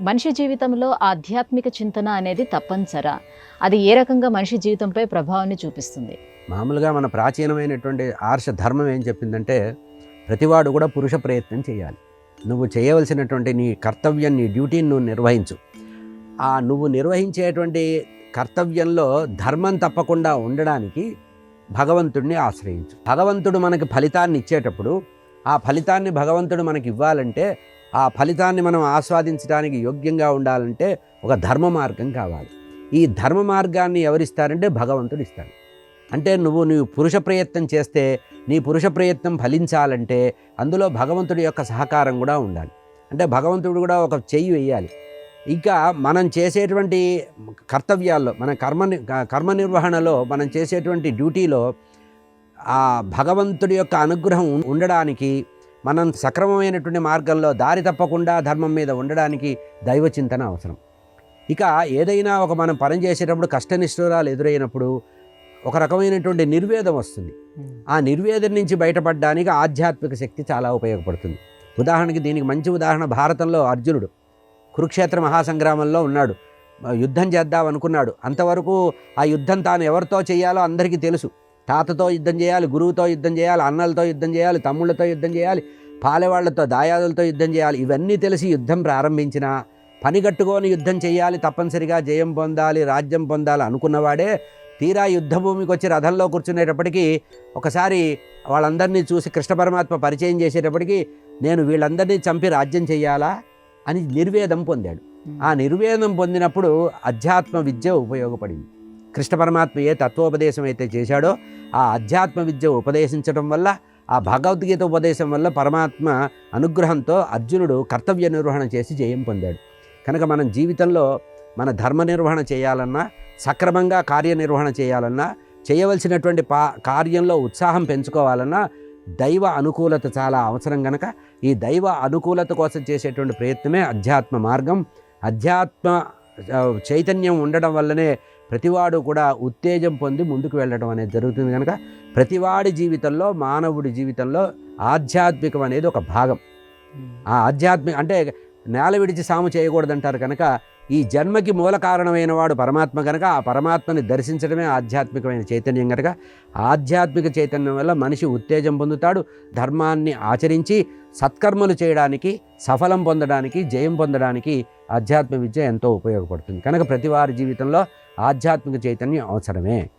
మనిషి జీవితంలో ఆధ్యాత్మిక చింతన అనేది తప్పనిసరా? అది ఏ రకంగా మనిషి జీవితంపై ప్రభావాన్ని చూపిస్తుంది? మామూలుగా మన ప్రాచీనమైనటువంటి ఆర్ష ధర్మం ఏం చెప్పిందంటే, ప్రతివాడు కూడా పురుష ప్రయత్నం చేయాలి. నువ్వు చేయవలసినటువంటి నీ కర్తవ్యం, నీ డ్యూటీని నువ్వు నిర్వహించు. నువ్వు నిర్వహించేటువంటి కర్తవ్యంలో ధర్మం తప్పకుండా ఉండడానికి భగవంతుడిని ఆశ్రయించు. భగవంతుడు మనకి ఫలితాన్ని ఇచ్చేటప్పుడు ఆ ఫలితాన్ని భగవంతుడు మనకి ఇవ్వాలంటే, ఆ ఫలితాన్ని మనం ఆస్వాదించడానికి యోగ్యంగా ఉండాలంటే ఒక ధర్మ మార్గం కావాలి. ఈ ధర్మ మార్గాన్ని ఎవరిస్తారంటే భగవంతుడు ఇస్తాడు. అంటే నువ్వు పురుష ప్రయత్నం చేస్తే నీ పురుష ప్రయత్నం ఫలించాలంటే అందులో భగవంతుడి యొక్క సహకారం కూడా ఉండాలి. అంటే భగవంతుడు కూడా ఒక చెయ్యి వేయాలి. ఇంకా మనం చేసేటువంటి కర్తవ్యాల్లో, మన కర్మ నిర్వహణలో, మనం చేసేటువంటి డ్యూటీలో ఆ భగవంతుడి యొక్క అనుగ్రహం ఉండడానికి, మనం సక్రమమైనటువంటి మార్గంలో దారి తప్పకుండా ధర్మం మీద ఉండడానికి దైవ చింతన అవసరం. ఇక ఏదైనా మనం పని చేసేటప్పుడు కష్టనిష్ఠురాలు ఎదురైనప్పుడు ఒక రకమైనటువంటి నిర్వేదం వస్తుంది. ఆ నిర్వేదం నుంచి బయటపడడానికి ఆధ్యాత్మిక శక్తి చాలా ఉపయోగపడుతుంది. ఉదాహరణకి దీనికి మంచి ఉదాహరణ భారతంలో అర్జునుడు కురుక్షేత్ర మహాసంగ్రామంలో ఉన్నాడు. యుద్ధం చేద్దాం అనుకున్నాడు. అంతవరకు ఆ యుద్ధం తాను ఎవరితో చేయాలో అందరికీ తెలుసు. తాతతో యుద్ధం చేయాలి, గురువుతో యుద్ధం చేయాలి, అన్నలతో యుద్ధం చేయాలి, తమ్ముళ్ళతో యుద్ధం చేయాలి, పాలెవాళ్లతో, దాయాదులతో యుద్ధం చేయాలి. ఇవన్నీ తెలిసి యుద్ధం ప్రారంభించిన, పని కట్టుకొని యుద్ధం చేయాలి, తప్పనిసరిగా జయం పొందాలి, రాజ్యం పొందాలి అనుకున్నవాడే తీరా యుద్ధభూమికి వచ్చి రథంలో కూర్చునేటప్పటికీ ఒకసారి వాళ్ళందరినీ చూసి కృష్ణ పరమాత్మ పరిచయం చేసేటప్పటికీ నేను వీళ్ళందరినీ చంపి రాజ్యం చేయాలా అని నిర్వేదం పొందాడు. ఆ నిర్వేదం పొందినప్పుడు అధ్యాత్మ విద్య ఉపయోగపడింది. కృష్ణ పరమాత్మ ఏ తత్వోపదేశం అయితే చేశాడో ఆ అధ్యాత్మ విద్య ఉపదేశించడం వల్ల, ఆ భగవద్గీత ఉపదేశం వల్ల పరమాత్మ అనుగ్రహంతో అర్జునుడు కర్తవ్య నిర్వహణ చేసి జయం పొందాడు. కనుక మనం జీవితంలో మన ధర్మ నిర్వహణ చేయాలన్నా, సక్రమంగా కార్యనిర్వహణ చేయాలన్నా, చేయవలసినటువంటి కార్యంలో ఉత్సాహం పెంచుకోవాలన్నా దైవ అనుకూలత చాలా అవసరం. కనుక ఈ దైవ అనుకూలత కోసం చేసేటువంటి ప్రయత్నమే అధ్యాత్మ మార్గం. అధ్యాత్మ చైతన్యం ఉండడం వల్లనే ప్రతివాడు కూడా ఉత్తేజం పొంది ముందుకు వెళ్ళడం అనేది జరుగుతుంది. కనుక ప్రతివాడి జీవితంలో, మానవుడి జీవితంలో ఆధ్యాత్మికం అనేది ఒక భాగం. ఆ ఆధ్యాత్మిక అంటే నేల విడిచి సాము చేయకూడదంటారు. కనుక ఈ జన్మకి మూల కారణమైన వాడు పరమాత్మ కనుక ఆ పరమాత్మని దర్శించడమే ఆధ్యాత్మికమైన చైతన్యం. కనుక ఆధ్యాత్మిక చైతన్యం వల్ల మనిషి ఉత్తేజం పొందుతాడు. ధర్మాన్ని ఆచరించి సత్కర్మలు చేయడానికి, సఫలం పొందడానికి, జయం పొందడానికి ఆధ్యాత్మిక విద్య ఎంతో ఉపయోగపడుతుంది. కనుక ప్రతి వారి జీవితంలో ఆధ్యాత్మిక చైతన్యం అవసరమే.